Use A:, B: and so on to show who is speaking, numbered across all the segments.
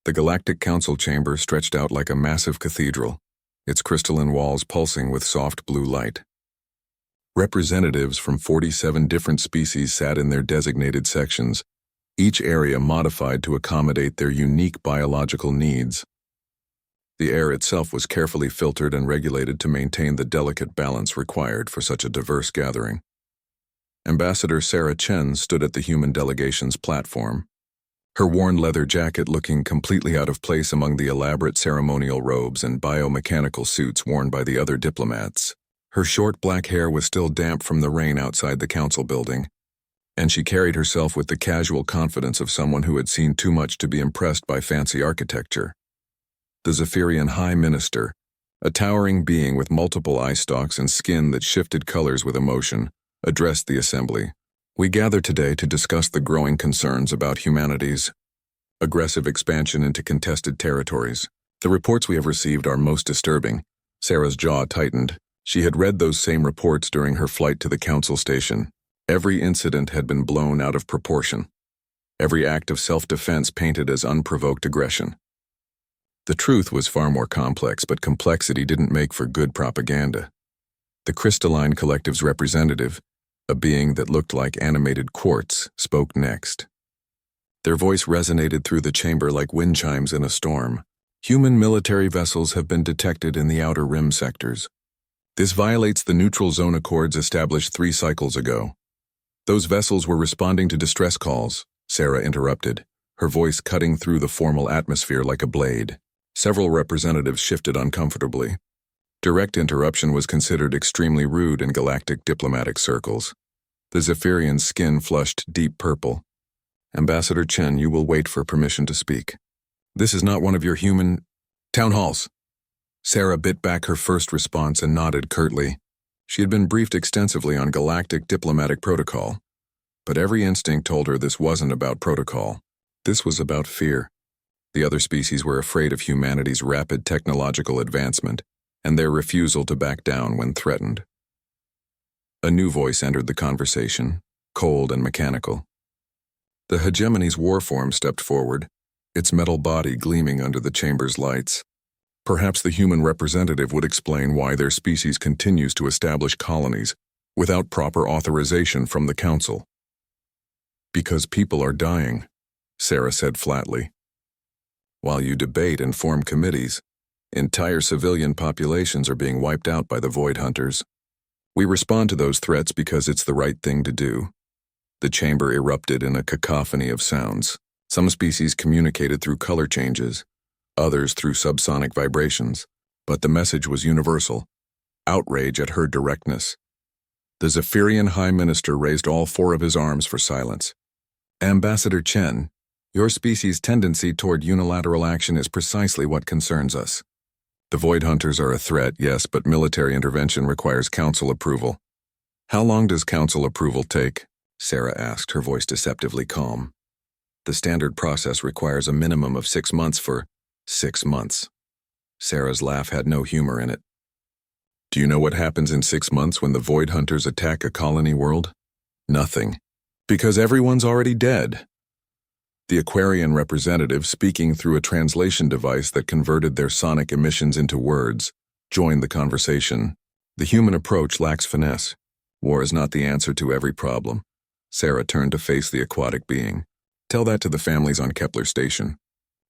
A: The Galactic Council chamber stretched out like a massive cathedral, its crystalline walls pulsing with soft blue light. Representatives from 47 different species sat in their designated sections, each area modified to accommodate their unique biological needs. The air itself was carefully filtered and regulated to maintain the delicate balance required for such a diverse gathering. Ambassador Sarah Chen stood at the human delegation's platform, her worn leather jacket looking completely out of place among the elaborate ceremonial robes and biomechanical suits worn by the other diplomats. Her short black hair was still damp from the rain outside the council building, and she carried herself with the casual confidence of someone who had seen too much to be impressed by fancy architecture. The Zephyrian High Minister, a towering being with multiple eye stalks and skin that shifted colors with emotion, addressed the assembly. We gather today to discuss the growing concerns about humanity's aggressive expansion into contested territories. The reports we have received are most disturbing. Sarah's jaw tightened. She had read those same reports during her flight to the council station. Every incident had been blown out of proportion. Every act of self-defense painted as unprovoked aggression. The truth was far more complex, but complexity didn't make for good propaganda. The Crystalline Collective's representative, a being that looked like animated quartz, spoke next. Their voice resonated through the chamber like wind chimes in a storm. Human military vessels have been detected in the outer rim sectors. This violates the neutral zone accords established 3 cycles ago. Those vessels were responding to distress calls, Sarah interrupted, her voice cutting through the formal atmosphere like a blade. Several representatives shifted uncomfortably. Direct interruption was considered extremely rude in galactic diplomatic circles. The Zephyrian's skin flushed deep purple. Ambassador Chen, you will wait for permission to speak. This is not one of your human town halls. Sarah bit back her first response and nodded curtly. She had been briefed extensively on galactic diplomatic protocol, but every instinct told her this wasn't about protocol. This was about fear. The other species were afraid of humanity's rapid technological advancement and their refusal to back down when threatened. A new voice entered the conversation, cold and mechanical. The hegemony's warform stepped forward, its metal body gleaming under the chamber's lights. Perhaps the human representative would explain why their species continues to establish colonies without proper authorization from the council. Because people are dying, Sarah said flatly. While you debate and form committees, entire civilian populations are being wiped out by the Void Hunters. We respond to those threats because it's the right thing to do. The chamber erupted in a cacophony of sounds. Some species communicated through color changes, others through subsonic vibrations, but the message was universal: outrage at her directness. The Zephyrian High Minister raised all 4 of his arms for silence. Ambassador Chen, your species' tendency toward unilateral action is precisely what concerns us. The Void Hunters are a threat, yes, but military intervention requires council approval. How long does council approval take? Sarah asked, her voice deceptively calm. The standard process requires a minimum of 6 months for 6 months. Sarah's laugh had no humor in it. Do you know what happens in 6 months when the Void Hunters attack a colony world? Nothing. Because everyone's already dead. The Aquarian representative, speaking through a translation device that converted their sonic emissions into words, joined the conversation. The human approach lacks finesse. War is not the answer to every problem. Sarah turned to face the aquatic being. Tell that to the families on Kepler Station.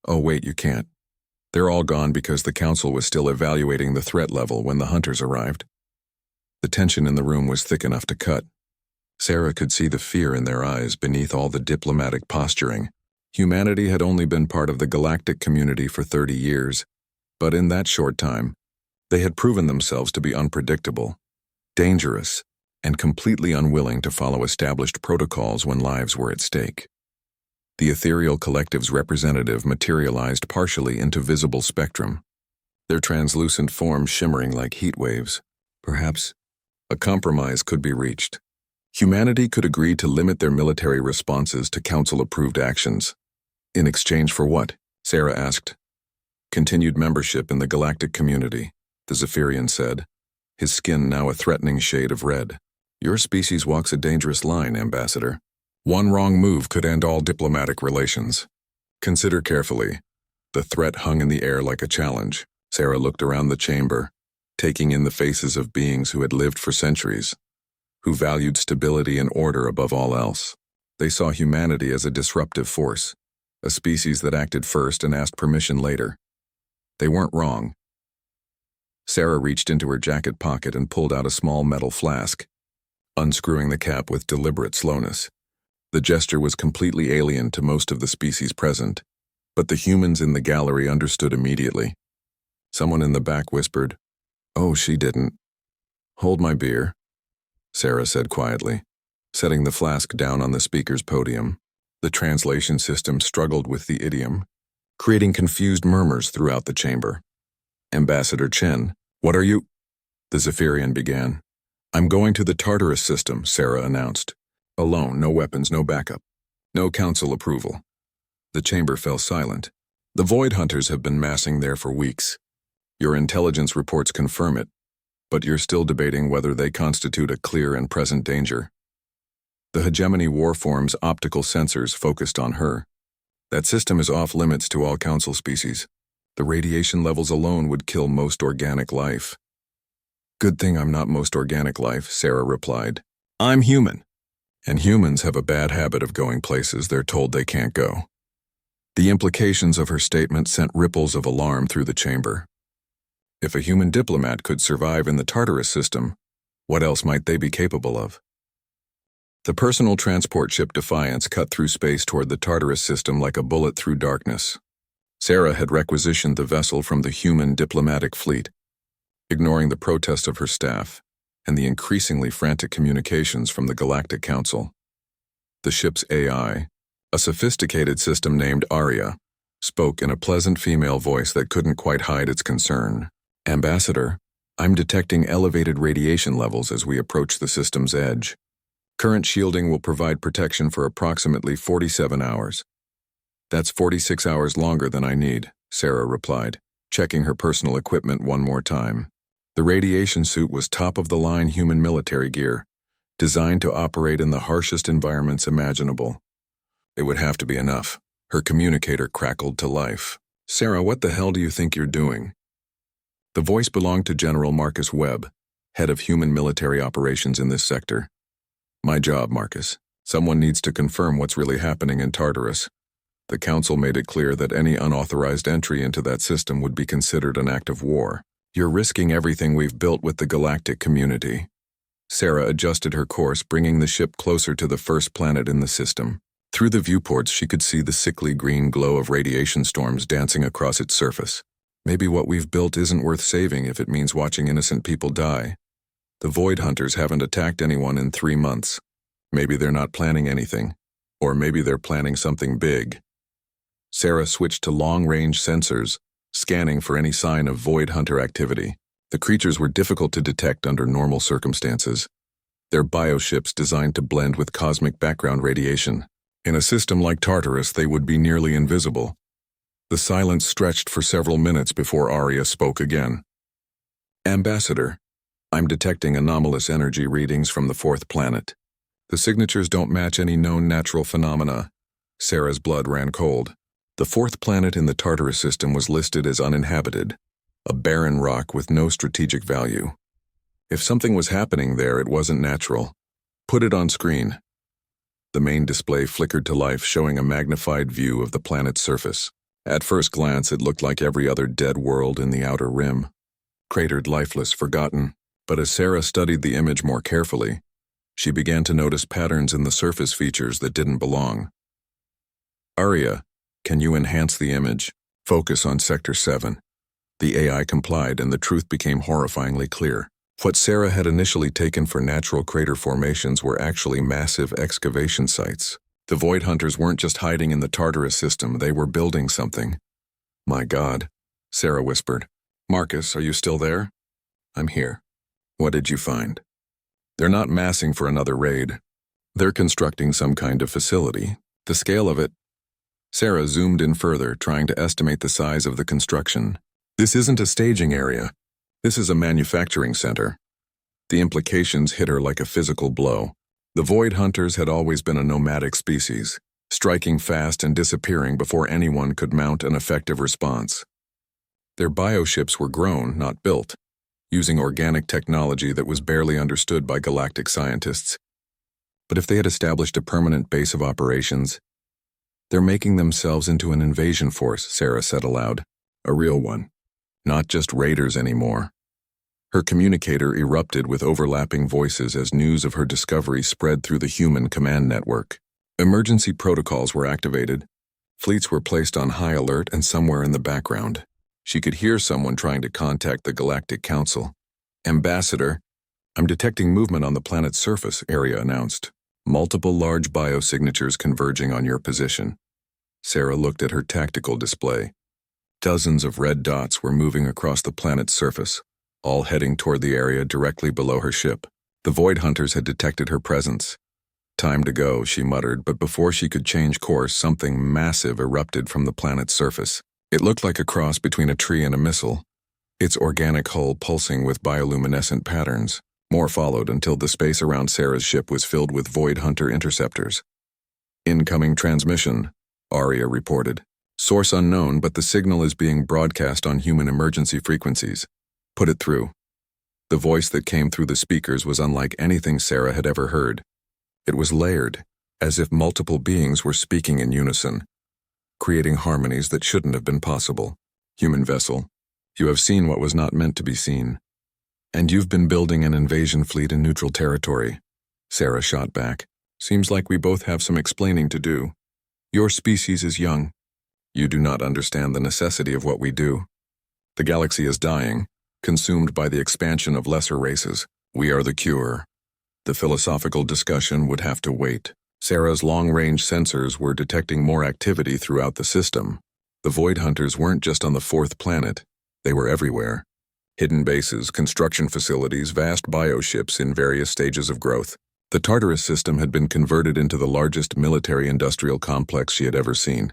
A: Oh wait, you can't. They're all gone because the council was still evaluating the threat level when the hunters arrived. The tension in the room was thick enough to cut. Sarah could see the fear in their eyes beneath all the diplomatic posturing. Humanity had only been part of the galactic community for 30 years, but in that short time, they had proven themselves to be unpredictable, dangerous, and completely unwilling to follow established protocols when lives were at stake. The ethereal collective's representative materialized partially into visible spectrum, their translucent forms shimmering like heat waves. Perhaps a compromise could be reached. Humanity could agree to limit their military responses to council-approved actions. In exchange for what? Sarah asked. Continued membership in the galactic community, the Zephyrian said, his skin now a threatening shade of red. Your species walks a dangerous line, Ambassador. One wrong move could end all diplomatic relations. Consider carefully. The threat hung in the air like a challenge. Sarah looked around the chamber, taking in the faces of beings who had lived for centuries, who valued stability and order above all else. They saw humanity as a disruptive force, a species that acted first and asked permission later. They weren't wrong. Sarah reached into her jacket pocket and pulled out a small metal flask, unscrewing the cap with deliberate slowness. The gesture was completely alien to most of the species present, but the humans in the gallery understood immediately. Someone in the back whispered, "Oh, she didn't." "Hold my beer," Sarah said quietly, setting the flask down on the speaker's podium. The translation system struggled with the idiom, creating confused murmurs throughout the chamber. "Ambassador Chen, what are you?" the Zephyrian began. "I'm going to the Tartarus system," Sarah announced. "Alone, no weapons, no backup. No council approval." The chamber fell silent. "The Void Hunters have been massing there for weeks. Your intelligence reports confirm it, but you're still debating whether they constitute a clear and present danger." The Hegemony Warform's optical sensors focused on her. "That system is off limits to all council species. The radiation levels alone would kill most organic life." "Good thing I'm not most organic life," Sarah replied. "I'm human. And humans have a bad habit of going places they're told they can't go." The implications of her statement sent ripples of alarm through the chamber. If a human diplomat could survive in the Tartarus system, what else might they be capable of? The personal transport ship Defiance cut through space toward the Tartarus system like a bullet through darkness. Sarah had requisitioned the vessel from the human diplomatic fleet, ignoring the protest of her staff and the increasingly frantic communications from the Galactic Council. The ship's AI, a sophisticated system named Aria, spoke in a pleasant female voice that couldn't quite hide its concern. "Ambassador, I'm detecting elevated radiation levels as we approach the system's edge. Current shielding will provide protection for approximately 47 hours. "That's 46 hours longer than I need," Sarah replied, checking her personal equipment one more time. The radiation suit was top-of-the-line human military gear, designed to operate in the harshest environments imaginable. "It would have to be enough." Her communicator crackled to life. "Sarah, what the hell do you think you're doing?" The voice belonged to General Marcus Webb, head of human military operations in this sector. "My job, Marcus. Someone needs to confirm what's really happening in Tartarus. The Council made it clear that any unauthorized entry into that system would be considered an act of war. You're risking everything we've built with the galactic community." Sarah adjusted her course, bringing the ship closer to the first planet in the system. Through the viewports, she could see the sickly green glow of radiation storms dancing across its surface. "Maybe what we've built isn't worth saving if it means watching innocent people die. The Void Hunters haven't attacked anyone in 3 months. Maybe they're not planning anything. Or maybe they're planning something big." Sarah switched to long-range sensors, scanning for any sign of Void Hunter activity. The creatures were difficult to detect under normal circumstances. Their bioships designed to blend with cosmic background radiation. In a system like Tartarus, they would be nearly invisible. The silence stretched for several minutes before Aria spoke again. "Ambassador, I'm detecting anomalous energy readings from the 4th planet. The signatures don't match any known natural phenomena." Sarah's blood ran cold. The 4th planet in the Tartarus system was listed as uninhabited, a barren rock with no strategic value. If something was happening there, it wasn't natural. "Put it on screen." The main display flickered to life, showing a magnified view of the planet's surface. At first glance, it looked like every other dead world in the outer rim, cratered, lifeless, forgotten. But as Sarah studied the image more carefully, she began to notice patterns in the surface features that didn't belong. "Aria, can you enhance the image? Focus on Sector 7. The AI complied, and the truth became horrifyingly clear. What Sarah had initially taken for natural crater formations were actually massive excavation sites. The Void Hunters weren't just hiding in the Tartarus system, they were building something. "My God," Sarah whispered. "Marcus, are you still there?" "I'm here." "What did you find?" "They're not massing for another raid. They're constructing some kind of facility. The scale of it..." Sarah zoomed in further, trying to estimate the size of the construction. "This isn't a staging area. This is a manufacturing center." The implications hit her like a physical blow. The Void Hunters had always been a nomadic species, striking fast and disappearing before anyone could mount an effective response. Their bioships were grown, not built, using organic technology that was barely understood by galactic scientists. But if they had established a permanent base of operations, they're making themselves into an invasion force, Sarah said aloud. A real one. Not just raiders anymore. Her communicator erupted with overlapping voices as news of her discovery spread through the human command network. Emergency protocols were activated. Fleets were placed on high alert, and somewhere in the background, she could hear someone trying to contact the Galactic Council. Ambassador, I'm detecting movement on the planet's surface, Arya announced. Multiple large biosignatures converging on your position. Sarah looked at her tactical display. Dozens of red dots were moving across the planet's surface, all heading toward the area directly below her ship. The Void Hunters had detected her presence. Time to go, she muttered, but before she could change course, something massive erupted from the planet's surface. It looked like a cross between a tree and a missile, its organic hull pulsing with bioluminescent patterns. More followed until the space around Sarah's ship was filled with Void Hunter interceptors. Incoming transmission, Arya reported. Source unknown, but the signal is being broadcast on human emergency frequencies. Put it through. The voice that came through the speakers was unlike anything Sarah had ever heard. It was layered, as if multiple beings were speaking in unison, creating harmonies that shouldn't have been possible. Human vessel, you have seen what was not meant to be seen. And you've been building an invasion fleet in neutral territory. Sarah shot back. Seems like we both have some explaining to do. Your species is young. You do not understand the necessity of what we do. The galaxy is dying, consumed by the expansion of lesser races. We are the cure. The philosophical discussion would have to wait. Sarah's long-range sensors were detecting more activity throughout the system. The Void Hunters weren't just on the fourth planet. They were everywhere. Hidden bases, construction facilities, vast bioships in various stages of growth. The Tartarus system had been converted into the largest military-industrial complex she had ever seen.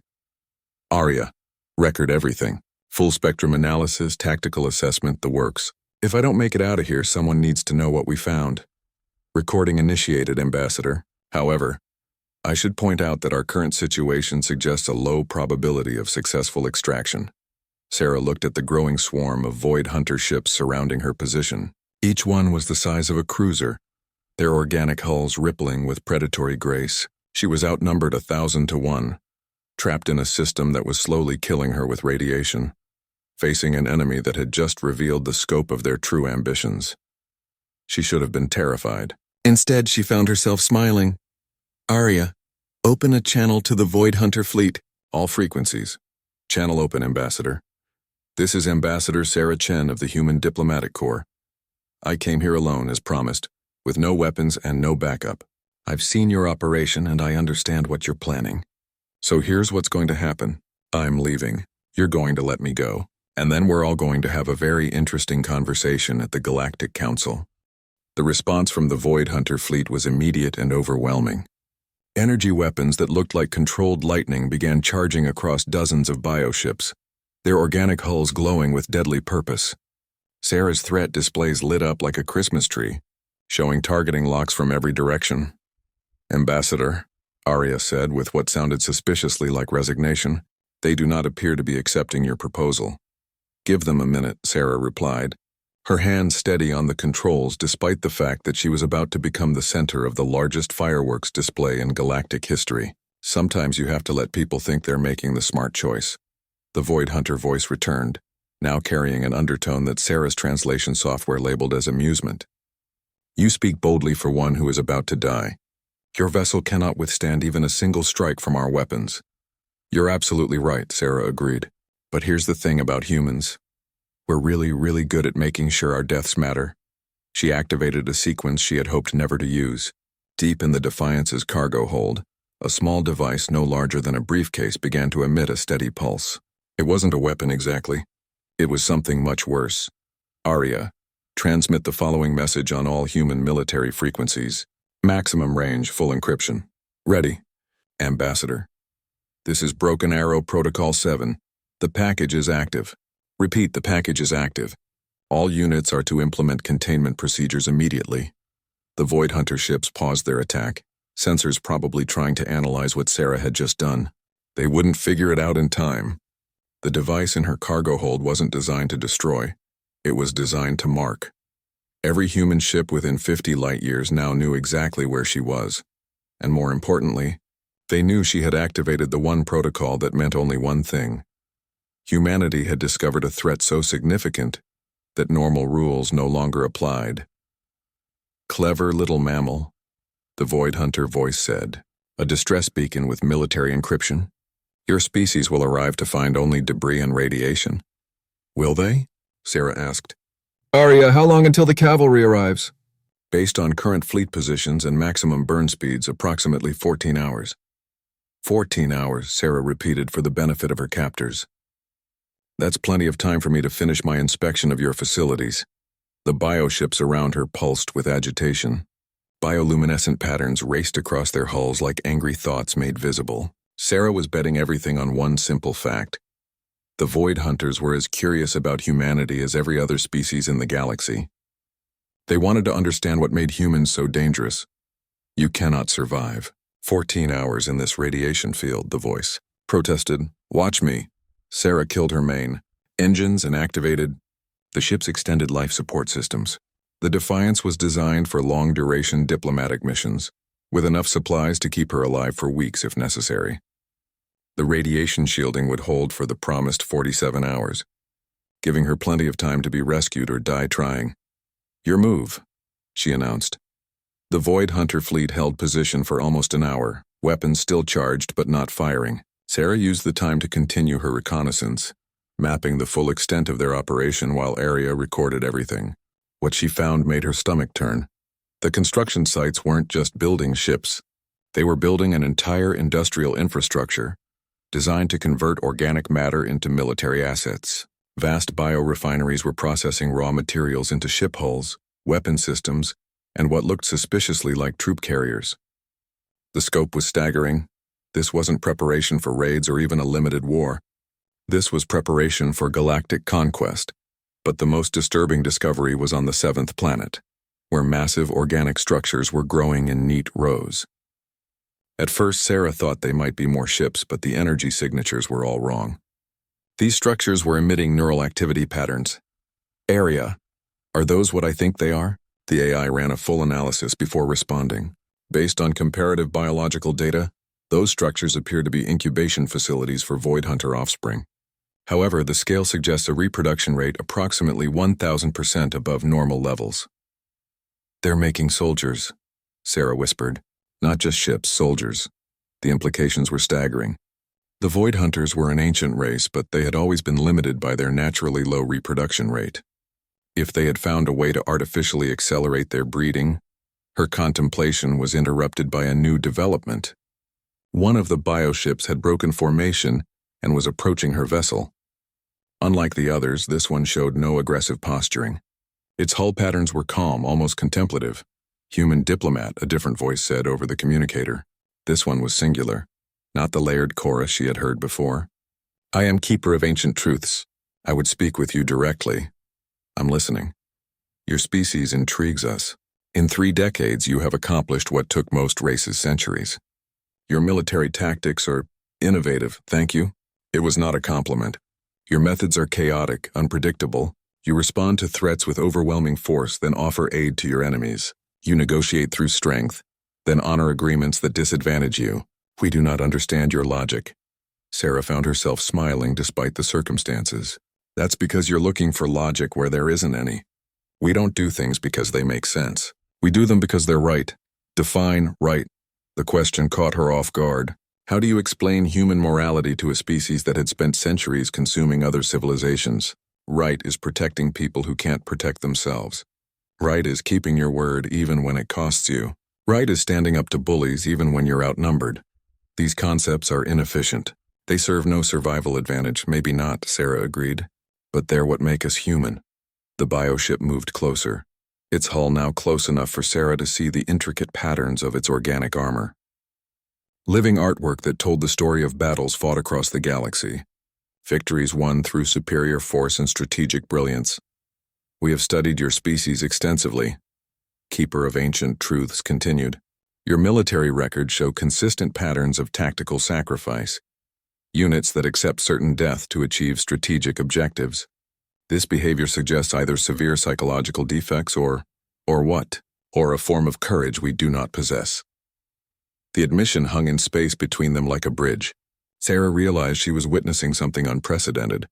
A: Arya, record everything. Full spectrum analysis, tactical assessment, the works. If I don't make it out of here, someone needs to know what we found. Recording initiated, Ambassador. However, I should point out that our current situation suggests a low probability of successful extraction. Sarah looked at the growing swarm of Void Hunter ships surrounding her position. Each one was the size of a cruiser, their organic hulls rippling with predatory grace. She was outnumbered 1,000 to 1, trapped in a system that was slowly killing her with radiation, facing an enemy that had just revealed the scope of their true ambitions. She should have been terrified. Instead, she found herself smiling. Arya, open a channel to the Void Hunter fleet. All frequencies. Channel open, Ambassador. This is Ambassador Sarah Chen of the Human Diplomatic Corps. I came here alone, as promised, with no weapons and no backup. I've seen your operation and I understand what you're planning. So here's what's going to happen. I'm leaving. You're going to let me go. And then we're all going to have a very interesting conversation at the Galactic Council. The response from the Void Hunter fleet was immediate and overwhelming. Energy weapons that looked like controlled lightning began charging across dozens of bioships, their organic hulls glowing with deadly purpose. Sarah's threat displays lit up like a Christmas tree, showing targeting locks from every direction. Ambassador, Arya said with what sounded suspiciously like resignation, they do not appear to be accepting your proposal. Give them a minute, Sarah replied, her hand steady on the controls despite the fact that she was about to become the center of the largest fireworks display in galactic history. Sometimes you have to let people think they're making the smart choice. The Void Hunter voice returned, now carrying an undertone that Sarah's translation software labeled as amusement. You speak boldly for one who is about to die. Your vessel cannot withstand even a single strike from our weapons. You're absolutely right, Sarah agreed. But here's the thing about humans. We're really good at making sure our deaths matter. She activated a sequence she had hoped never to use. Deep in the Defiance's cargo hold, a small device no larger than a briefcase began to emit a steady pulse. It wasn't a weapon exactly. It was something much worse. Arya, transmit the following message on all human military frequencies. Maximum range, full encryption. Ready. Ambassador. This is Broken Arrow Protocol 7. The package is active. Repeat, the package is active. All units are to implement containment procedures immediately. The Void Hunter ships paused their attack, sensors probably trying to analyze what Sarah had just done. They wouldn't figure it out in time. The device in her cargo hold wasn't designed to destroy. It was designed to mark. Every human ship within 50 light-years now knew exactly where she was. And more importantly, they knew she had activated the one protocol that meant only one thing. Humanity had discovered a threat so significant that normal rules no longer applied. "Clever little mammal," the Void Hunter voice said. "A distress beacon with military encryption? Your species will arrive to find only debris and radiation." "Will they?" Sarah asked.
B: "Arya, how long until the cavalry arrives?"
A: "Based on current fleet positions and maximum burn speeds, approximately 14 hours. 14 hours, Sarah repeated for the benefit of her captors. "That's plenty of time for me to finish my inspection of your facilities." The bioships around her pulsed with agitation. Bioluminescent patterns raced across their hulls like angry thoughts made visible. Sarah was betting everything on one simple fact. The Void Hunters were as curious about humanity as every other species in the galaxy. They wanted to understand what made humans so dangerous. "You cannot survive 14 hours in this radiation field," the voice protested. "Watch me." Sarah killed her main engines and activated the ship's extended life support systems. The Defiance was designed for long-duration diplomatic missions, with enough supplies to keep her alive for weeks if necessary. The radiation shielding would hold for the promised 47 hours, giving her plenty of time to be rescued or die trying. "Your move," she announced. The Void Hunter fleet held position for almost an hour, weapons still charged but not firing. Sarah used the time to continue her reconnaissance, mapping the full extent of their operation while Arya recorded everything. What she found made her stomach turn. The construction sites weren't just building ships. They were building an entire industrial infrastructure designed to convert organic matter into military assets. Vast biorefineries were processing raw materials into ship hulls, weapon systems, and what looked suspiciously like troop carriers. The scope was staggering. This wasn't preparation for raids or even a limited war. This was preparation for galactic conquest. But the most disturbing discovery was on the 7th planet, where massive organic structures were growing in neat rows. At first, Sarah thought they might be more ships, but the energy signatures were all wrong. These structures were emitting neural activity patterns. "Arya, are those what I think they are?" The AI ran a full analysis before responding. "Based on comparative biological data, those structures appear to be incubation facilities for Void Hunter offspring. However, the scale suggests a reproduction rate approximately 1,000% above normal levels." "They're making soldiers," Sarah whispered. "Not just ships, soldiers." The implications were staggering. The Void Hunters were an ancient race, but they had always been limited by their naturally low reproduction rate. If they had found a way to artificially accelerate their breeding, her contemplation was interrupted by a new development. One of the bioships had broken formation and was approaching her vessel. Unlike the others, this one showed no aggressive posturing. Its hull patterns were calm, almost contemplative. "Human diplomat," a different voice said over the communicator. This one was singular, not the layered chorus she had heard before. "I am keeper of ancient truths. I would speak with you directly. I'm listening. Your species intrigues us. In 3 decades, you have accomplished what took most races centuries. Your military tactics are innovative, thank you." It was not a compliment. "Your methods are chaotic, unpredictable. You respond to threats with overwhelming force, then offer aid to your enemies. You negotiate through strength, then honor agreements that disadvantage you. We do not understand your logic." Sarah found herself smiling despite the circumstances. "That's because you're looking for logic where there isn't any. We don't do things because they make sense. We do them because they're right." "Define right." The question caught her off guard. How do you explain human morality to a species that had spent centuries consuming other civilizations? Right is protecting people who can't protect themselves. Right is keeping your word even when it costs you. Right is standing up to bullies even when you're outnumbered. These concepts are inefficient. They serve no survival advantage, maybe not, Sarah agreed. But they're what make us human. The bioship moved closer, its hull now close enough for Sarah to see the intricate patterns of its organic armor. Living artwork that told the story of battles fought across the galaxy. Victories won through superior force and strategic brilliance. "We have studied your species extensively," Keeper of Ancient Truths continued. Your military records show consistent patterns of tactical sacrifice, units that accept certain death to achieve strategic objectives. This behavior suggests either severe psychological defects or what? Or a form of courage we do not possess. The admission hung in space between them like a bridge. Sarah realized she was witnessing something unprecedented,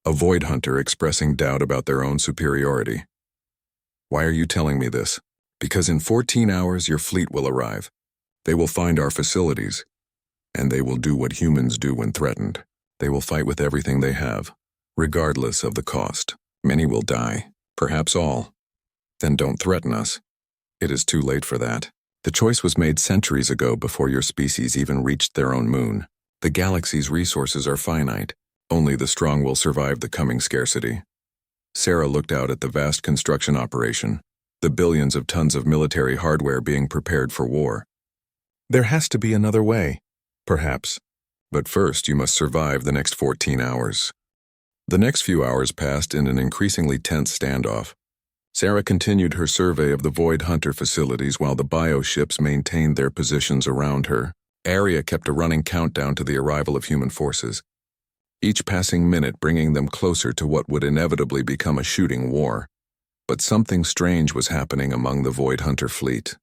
A: a void hunter expressing doubt about their own superiority. Why are you telling me this? Because in 14 hours your fleet will arrive. They will find our facilities, and they will do what humans do when threatened. They will fight with everything they have, regardless of the cost. Many will die, perhaps all. Then don't threaten us. It is too late for that. The choice was made centuries ago before your species even reached their own moon. The galaxy's resources are finite. Only the strong will survive the coming scarcity. Sarah looked out at the vast construction operation, the billions of tons of military hardware being prepared for war. There has to be another way, perhaps. But first you must survive the next 14 hours. The next few hours passed in an increasingly tense standoff. Sarah continued her survey of the Void Hunter facilities while the bioships maintained their positions around her. Arya kept a running countdown to the arrival of human forces, each passing minute bringing them closer to what would inevitably become a shooting war. But something strange was happening among the Void Hunter fleet.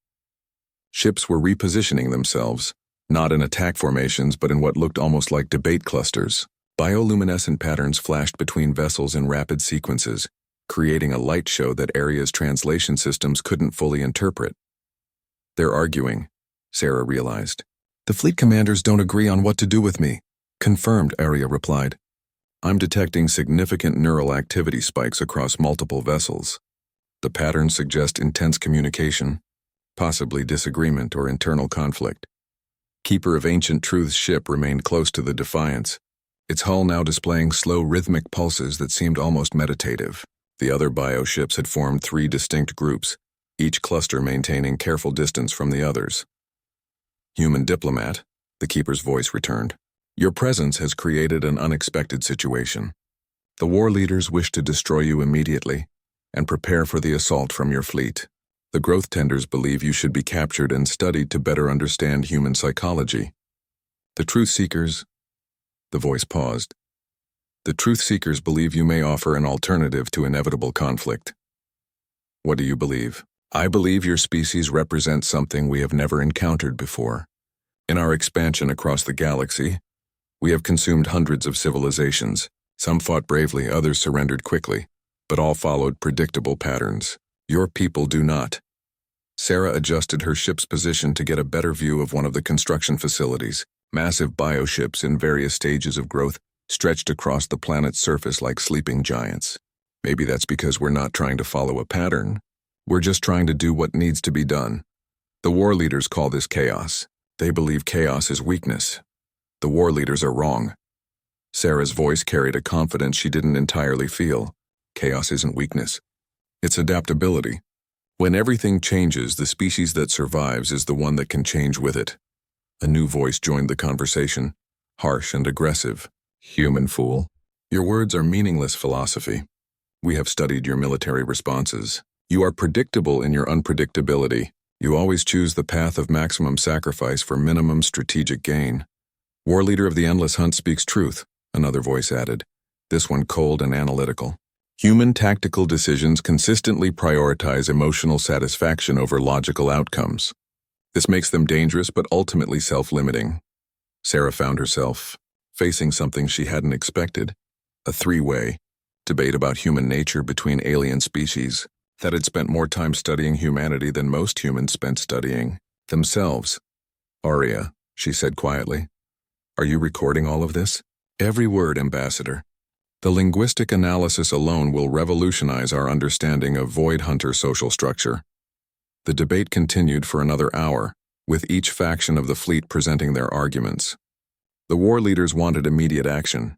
A: Ships were repositioning themselves, not in attack formations but in what looked almost like debate clusters. Bioluminescent patterns flashed between vessels in rapid sequences, creating a light show that Arya's translation systems couldn't fully interpret. They're arguing, Sarah realized. The fleet commanders don't agree on what to do with me. Confirmed, Arya replied. I'm detecting significant neural activity spikes across multiple vessels. The patterns suggest intense communication, possibly disagreement or internal conflict. Keeper of Ancient Truth's ship remained close to the Defiance, its hull now displaying slow rhythmic pulses that seemed almost meditative. The other bioships had formed 3 distinct groups, each cluster maintaining careful distance from the others. Human diplomat, the Keeper's voice returned. Your presence has created an unexpected situation. The war leaders wish to destroy you immediately and prepare for the assault from your fleet. The growth tenders believe you should be captured and studied to better understand human psychology. The truth seekers, the voice paused. The truth seekers believe you may offer an alternative to inevitable conflict. What do you believe? I believe your species represents something we have never encountered before. In our expansion across the galaxy, we have consumed hundreds of civilizations. Some fought bravely, others surrendered quickly, but all followed predictable patterns. Your people do not. Sarah adjusted her ship's position to get a better view of one of the construction facilities. Massive bioships in various stages of growth stretched across the planet's surface like sleeping giants. Maybe that's because we're not trying to follow a pattern. We're just trying to do what needs to be done. The war leaders call this chaos. They believe chaos is weakness. The war leaders are wrong. Sarah's voice carried a confidence she didn't entirely feel. Chaos isn't weakness. It's adaptability. When everything changes, the species that survives is the one that can change with it. A new voice joined the conversation, harsh and aggressive. Human fool. Your words are meaningless philosophy. We have studied your military responses. You are predictable in your unpredictability. You always choose the path of maximum sacrifice for minimum strategic gain. War leader of the endless hunt speaks truth, another voice added, this one cold and analytical. Human tactical decisions consistently prioritize emotional satisfaction over logical outcomes. This makes them dangerous but ultimately self-limiting. Sarah found herself facing something she hadn't expected, a 3-way debate about human nature between alien species that had spent more time studying humanity than most humans spent studying themselves. Arya, she said quietly, are you recording all of this? Every word, Ambassador. The linguistic analysis alone will revolutionize our understanding of Void Hunter social structure. The debate continued for another hour, with each faction of the fleet presenting their arguments. The war leaders wanted immediate action.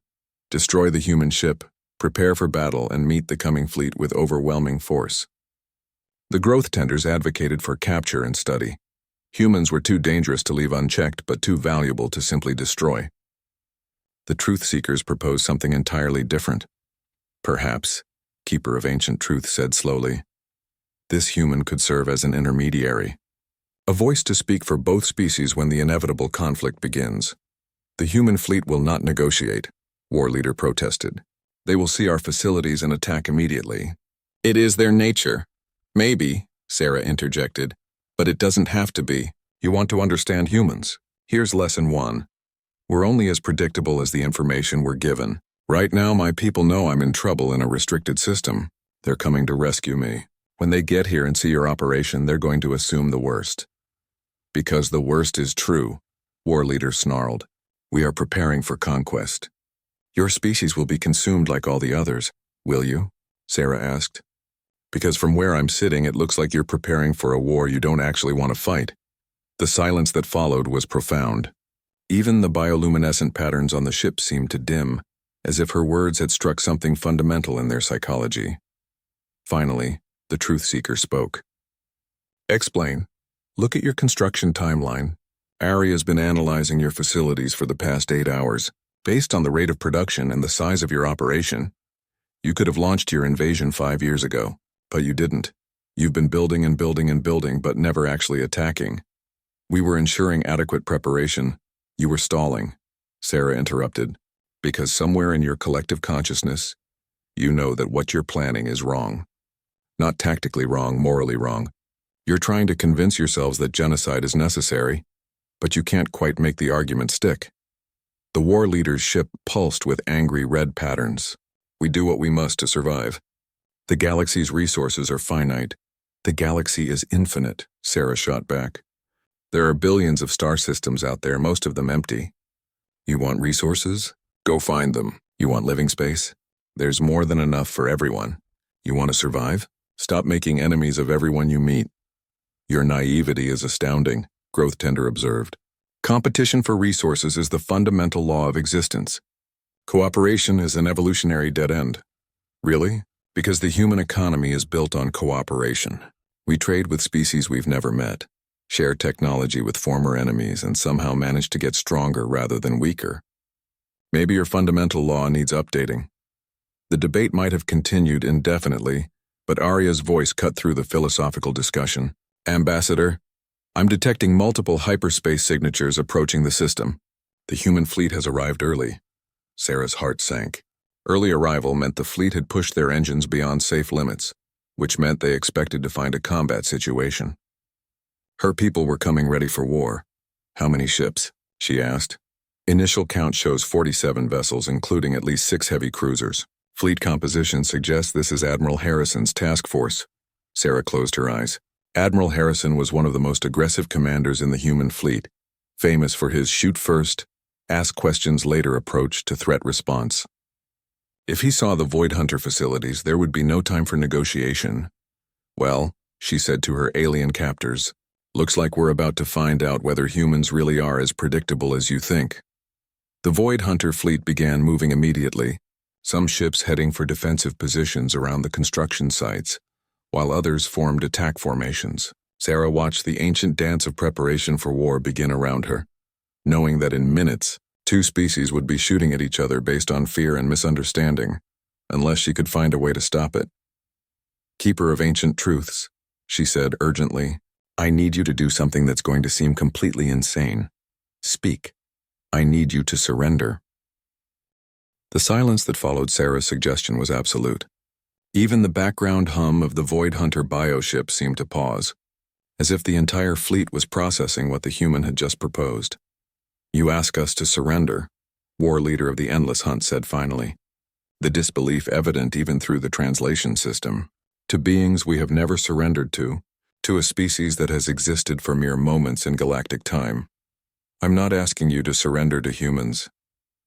A: Destroy the human ship, prepare for battle, and meet the coming fleet with overwhelming force. The growth tenders advocated for capture and study. Humans were too dangerous to leave unchecked, but too valuable to simply destroy. The truth seekers proposed something entirely different. Perhaps, Keeper of Ancient Truth said slowly, this human could serve as an intermediary. A voice to speak for both species when the inevitable conflict begins. The human fleet will not negotiate, war leader protested. They will see our facilities and attack immediately. It is their nature. Maybe, Sarah interjected, but it doesn't have to be. You want to understand humans. Here's lesson 1. We're only as predictable as the information we're given. Right now, my people know I'm in trouble in a restricted system. They're coming to rescue me. When they get here and see your operation, they're going to assume the worst. Because the worst is true, war leader snarled. We are preparing for conquest. Your species will be consumed like all the others, will you? Sarah asked. Because from where I'm sitting, it looks like you're preparing for a war you don't actually want to fight. The silence that followed was profound. Even the bioluminescent patterns on the ship seemed to dim, as if her words had struck something fundamental in their psychology. Finally, the truth seeker spoke. Explain. Look at your construction timeline. Ari has been analyzing your facilities for the past 8 hours. Based on the rate of production and the size of your operation, you could have launched your invasion 5 years ago, but you didn't. You've been building and building and building, but never actually attacking. We were ensuring adequate preparation. You were stalling, Sarah interrupted, because somewhere in your collective consciousness, you know that what you're planning is wrong. Not tactically wrong, morally wrong. You're trying to convince yourselves that genocide is necessary, but you can't quite make the argument stick. The war leader's ship pulsed with angry red patterns. We do what we must to survive. The galaxy's resources are finite. The galaxy is infinite, Sarah shot back. There are billions of star systems out there, most of them empty. You want resources? Go find them. You want living space? There's more than enough for everyone. You want to survive? Stop making enemies of everyone you meet. Your naivety is astounding, Growth Tender observed. Competition for resources is the fundamental law of existence. Cooperation is an evolutionary dead end. Really? Because the human economy is built on cooperation. We trade with species we've never met, share technology with former enemies, and somehow manage to get stronger rather than weaker. Maybe your fundamental law needs updating. The debate might have continued indefinitely, but Arya's voice cut through the philosophical discussion. Ambassador, I'm detecting multiple hyperspace signatures approaching the system. The human fleet has arrived early. Sarah's heart sank. Early arrival meant the fleet had pushed their engines beyond safe limits, which meant they expected to find a combat situation. Her people were coming ready for war. How many ships? She asked. Initial count shows 47 vessels, including at least 6 heavy cruisers. Fleet composition suggests this is Admiral Harrison's task force. Sarah closed her eyes. Admiral Harrison was one of the most aggressive commanders in the human fleet, famous for his shoot first, ask questions later approach to threat response. If he saw the Void Hunter facilities, there would be no time for negotiation. Well, she said to her alien captors, looks like we're about to find out whether humans really are as predictable as you think. The Void Hunter fleet began moving immediately, some ships heading for defensive positions around the construction sites, while others formed attack formations. Sarah watched the ancient dance of preparation for war begin around her, knowing that in minutes, 2 species would be shooting at each other based on fear and misunderstanding, unless she could find a way to stop it. Keeper of ancient truths, she said urgently, I need you to do something that's going to seem completely insane. Speak. I need you to surrender. The silence that followed Sarah's suggestion was absolute. Even the background hum of the Void Hunter bioship seemed to pause, as if the entire fleet was processing what the human had just proposed. You ask us to surrender, war leader of the Endless Hunt said finally, the disbelief evident even through the translation system, to beings we have never surrendered to a species that has existed for mere moments in galactic time. I'm not asking you to surrender to humans,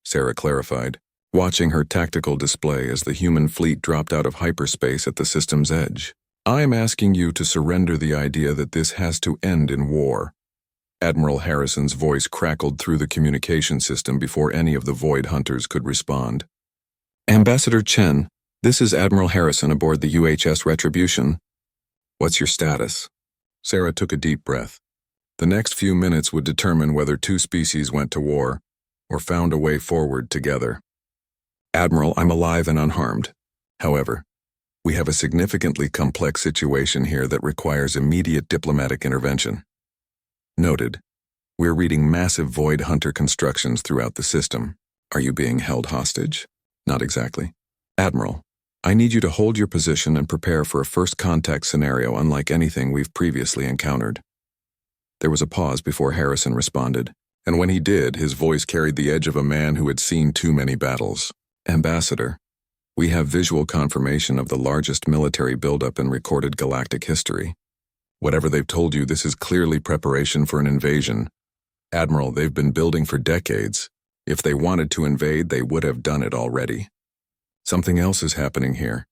A: Sarah clarified, watching her tactical display as the human fleet dropped out of hyperspace at the system's edge. I'm asking you to surrender the idea that this has to end in war. Admiral Harrison's voice crackled through the communication system before any of the Void Hunters could respond. Ambassador Chen, this is Admiral Harrison aboard the UHS Retribution. What's your status? Sarah took a deep breath. The next few minutes would determine whether 2 species went to war or found a way forward together. Admiral, I'm alive and unharmed. However, we have a significantly complex situation here that requires immediate diplomatic intervention. Noted. We're reading massive Void Hunter constructions throughout the system. Are you being held hostage? Not exactly. Admiral, I need you to hold your position and prepare for a first contact scenario unlike anything we've previously encountered. There was a pause before Harrison responded, and when he did, his voice carried the edge of a man who had seen too many battles. Ambassador, we have visual confirmation of the largest military buildup in recorded galactic history. Whatever they've told you, this is clearly preparation for an invasion. Admiral, they've been building for decades. If they wanted to invade, they would have done it already. Something else is happening here.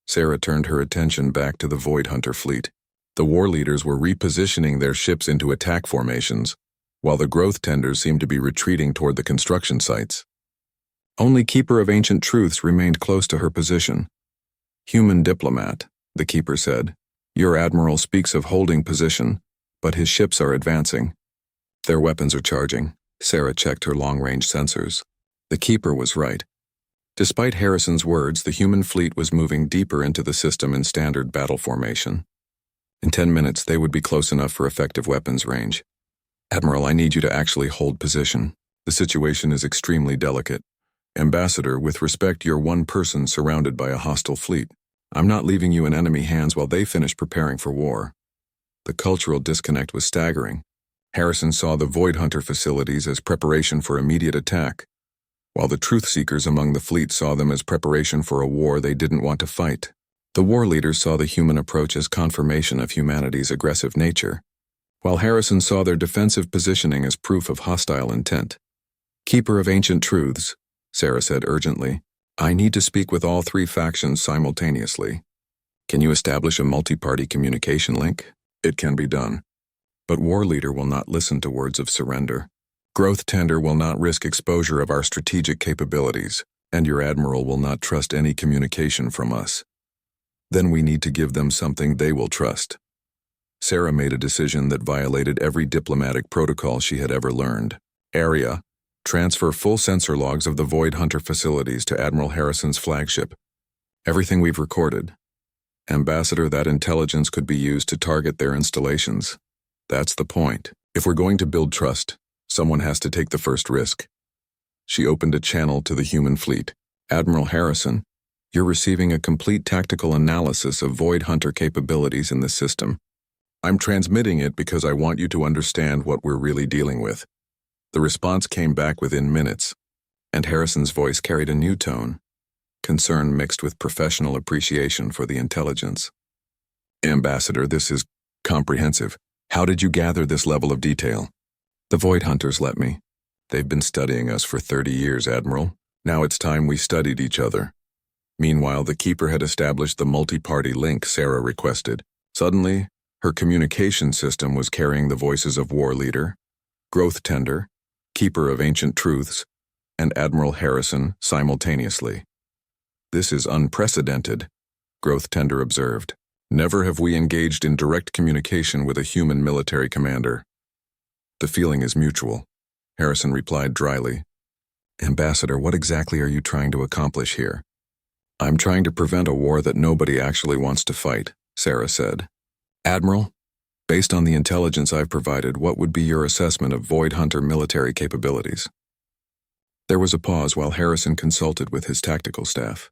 A: Sarah turned her attention back to the Void Hunter fleet. The war leaders were repositioning their ships into attack formations, while the growth tenders seemed to be retreating toward the construction sites. Only Keeper of Ancient Truths remained close to her position. Human diplomat, the Keeper said. Your admiral speaks of holding position, but his ships are advancing. Their weapons are charging. Sarah checked her long-range sensors. The Keeper was right. Despite Harrison's words, the human fleet was moving deeper into the system in standard battle formation. In 10 minutes, they would be close enough for effective weapons range. Admiral, I need you to actually hold position. The situation is extremely delicate. Ambassador, with respect, you're one person surrounded by a hostile fleet. I'm not leaving you in enemy hands while they finish preparing for war. The cultural disconnect was staggering. Harrison saw the Void Hunter facilities as preparation for immediate attack, while the truth seekers among the fleet saw them as preparation for a war they didn't want to fight. The war leaders saw the human approach as confirmation of humanity's aggressive nature, while Harrison saw their defensive positioning as proof of hostile intent. Keeper of Ancient Truths, Sarah said urgently, I need to speak with all three factions simultaneously. Can you establish a multi-party communication link? It can be done. But war leader will not listen to words of surrender. Growth tender will not risk exposure of our strategic capabilities, and your admiral will not trust any communication from us. Then we need to give them something they will trust. Sarah made a decision that violated every diplomatic protocol she had ever learned. Area: transfer full sensor logs of the Void Hunter facilities to Admiral Harrison's flagship. Everything we've recorded. Ambassador, that intelligence could be used to target their installations. That's the point. If we're going to build trust, someone has to take the first risk. She opened a channel to the human fleet. Admiral Harrison, you're receiving a complete tactical analysis of Void Hunter capabilities in the system. I'm transmitting it because I want you to understand what we're really dealing with. The response came back within minutes, and Harrison's voice carried a new tone, concern mixed with professional appreciation for the intelligence. Ambassador, this is comprehensive. How did you gather this level of detail? The Void Hunters let me. They've been studying us for 30 years, Admiral. Now it's time we studied each other. Meanwhile, the Keeper had established the multi-party link Sarah requested. Suddenly, her communication system was carrying the voices of War Leader, Growth Tender, Keeper of Ancient Truths, and Admiral Harrison simultaneously. This is unprecedented, Growth Tender observed. Never have we engaged in direct communication with a human military commander. The feeling is mutual, Harrison replied dryly. Ambassador, what exactly are you trying to accomplish here? I'm trying to prevent a war that nobody actually wants to fight, Sarah said. Admiral, based on the intelligence I've provided, what would be your assessment of Void Hunter military capabilities? There was a pause while Harrison consulted with his tactical staff.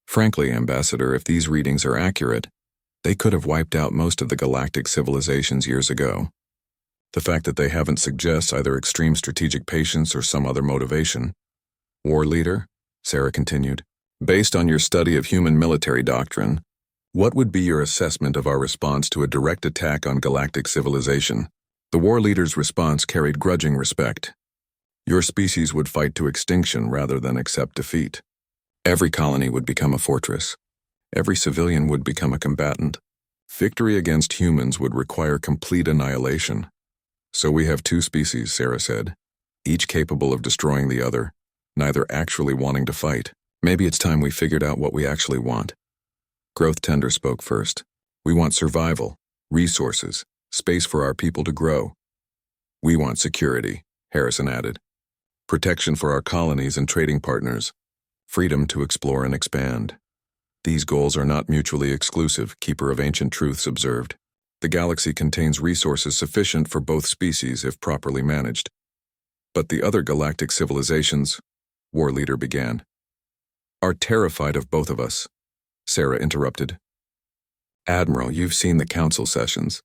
A: Frankly, Ambassador, if these readings are accurate, they could have wiped out most of the galactic civilizations years ago. The fact that they haven't suggests either extreme strategic patience or some other motivation. War Leader, Sarah continued, based on your study of human military doctrine, what would be your assessment of our response to a direct attack on galactic civilization? The War Leader's response carried grudging respect. Your species would fight to extinction rather than accept defeat. Every colony would become a fortress. Every civilian would become a combatant. Victory against humans would require complete annihilation. So we have two species, Sarah said, each capable of destroying the other, neither actually wanting to fight. Maybe it's time we figured out what we actually want. Growth Tender spoke first. We want survival, resources, space for our people to grow. We want security, Harrison added. Protection for our colonies and trading partners. Freedom to explore and expand. These goals are not mutually exclusive, Keeper of Ancient Truths observed. The galaxy contains resources sufficient for both species if properly managed. But the other galactic civilizations, War Leader began, are terrified of both of us, Sarah interrupted. Admiral, you've seen the council sessions.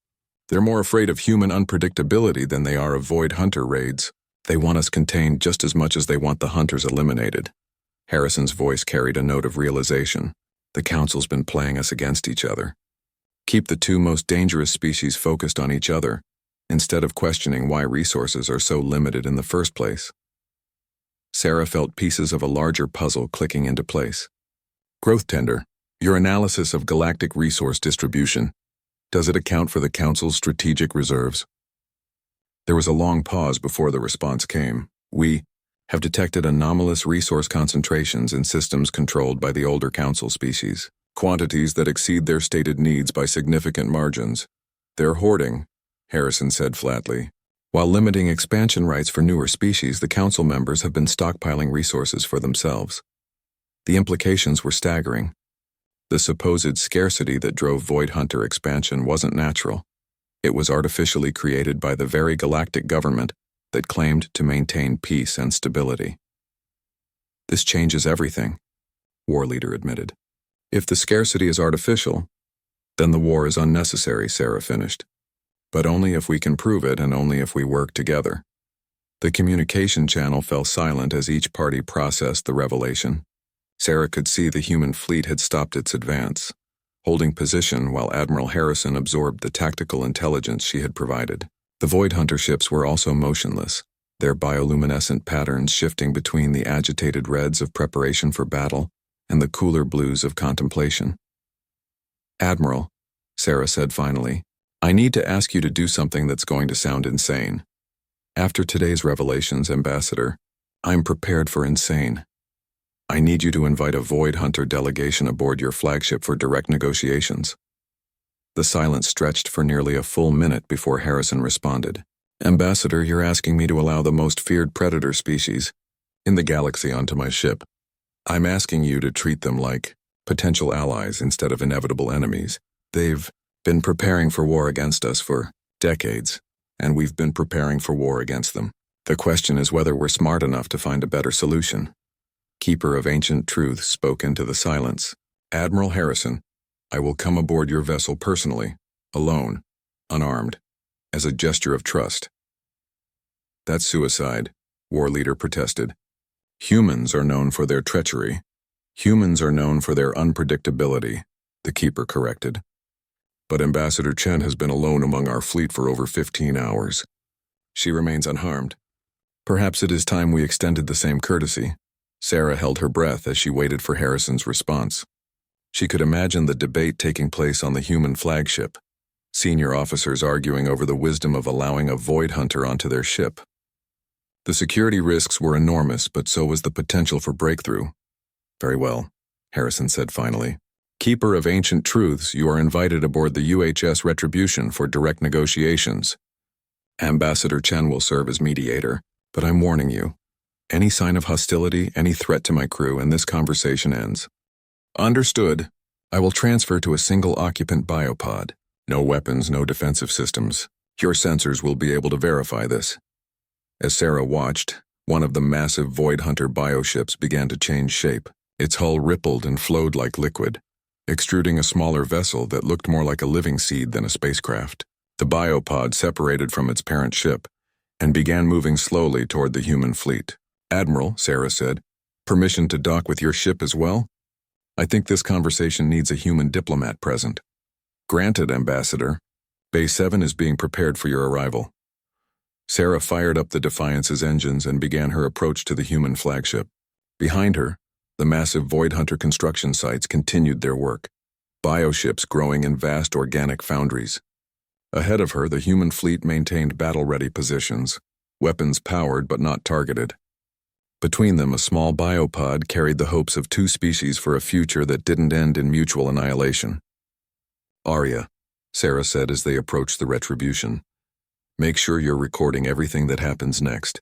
A: They're more afraid of human unpredictability than they are of void hunter raids. They want us contained just as much as they want the hunters eliminated. Harrison's voice carried a note of realization. The council's been playing us against each other. Keep the two most dangerous species focused on each other, instead of questioning why resources are so limited in the first place. Sarah felt pieces of a larger puzzle clicking into place. Growth Tender, your analysis of galactic resource distribution, does it account for the Council's strategic reserves? There was a long pause before the response came. We have detected anomalous resource concentrations in systems controlled by the older Council species, quantities that exceed their stated needs by significant margins. They're hoarding, Harrison said flatly. While limiting expansion rights for newer species, the Council members have been stockpiling resources for themselves. The implications were staggering. The supposed scarcity that drove Void Hunter expansion wasn't natural. It was artificially created by the very galactic government that claimed to maintain peace and stability. This changes everything, War Leader admitted. If the scarcity is artificial, then the war is unnecessary, Sarah finished. But only if we can prove it and only if we work together. The communication channel fell silent as each party processed the revelation. Sarah could see the human fleet had stopped its advance, holding position while Admiral Harrison absorbed the tactical intelligence she had provided. The Void Hunter ships were also motionless, their bioluminescent patterns shifting between the agitated reds of preparation for battle and the cooler blues of contemplation. Admiral, Sarah said finally, I need to ask you to do something that's going to sound insane. After today's revelations, Ambassador, I'm prepared for insane. I need you to invite a Void Hunter delegation aboard your flagship for direct negotiations. The silence stretched for nearly a full minute before Harrison responded. Ambassador, you're asking me to allow the most feared predator species in the galaxy onto my ship. I'm asking you to treat them like potential allies instead of inevitable enemies. They've been preparing for war against us for decades, and we've been preparing for war against them. The question is whether we're smart enough to find a better solution. Keeper of Ancient Truths spoke into the silence. Admiral Harrison, I will come aboard your vessel personally, alone, unarmed, as a gesture of trust. That's suicide, War Leader protested. Humans are known for their treachery. Humans are known for their unpredictability, the Keeper corrected. But Ambassador Chen has been alone among our fleet for over 15 hours. She remains unharmed. Perhaps it is time we extended the same courtesy. Sarah held her breath as she waited for Harrison's response. She could imagine the debate taking place on the human flagship, senior officers arguing over the wisdom of allowing a Void Hunter onto their ship. The security risks were enormous, but so was the potential for breakthrough. Very well, Harrison said finally. Keeper of Ancient Truths, you are invited aboard the UHS Retribution for direct negotiations. Ambassador Chen will serve as mediator, but I'm warning you. Any sign of hostility, any threat to my crew, and this conversation ends. Understood. I will transfer to a single-occupant biopod. No weapons, no defensive systems. Your sensors will be able to verify this. As Sarah watched, one of the massive Void Hunter bioships began to change shape. Its hull rippled and flowed like liquid, extruding a smaller vessel that looked more like a living seed than a spacecraft. The biopod separated from its parent ship and began moving slowly toward the human fleet. Admiral, Sarah said, permission to dock with your ship as well? I think this conversation needs a human diplomat present. Granted, Ambassador. Base 7 is being prepared for your arrival. Sarah fired up the Defiance's engines and began her approach to the human flagship. Behind her, the massive Void Hunter construction sites continued their work, bioships growing in vast organic foundries. Ahead of her, the human fleet maintained battle-ready positions, weapons powered but not targeted. Between them, a small biopod carried the hopes of two species for a future that didn't end in mutual annihilation. Arya, Sarah said as they approached the Retribution, make sure you're recording everything that happens next.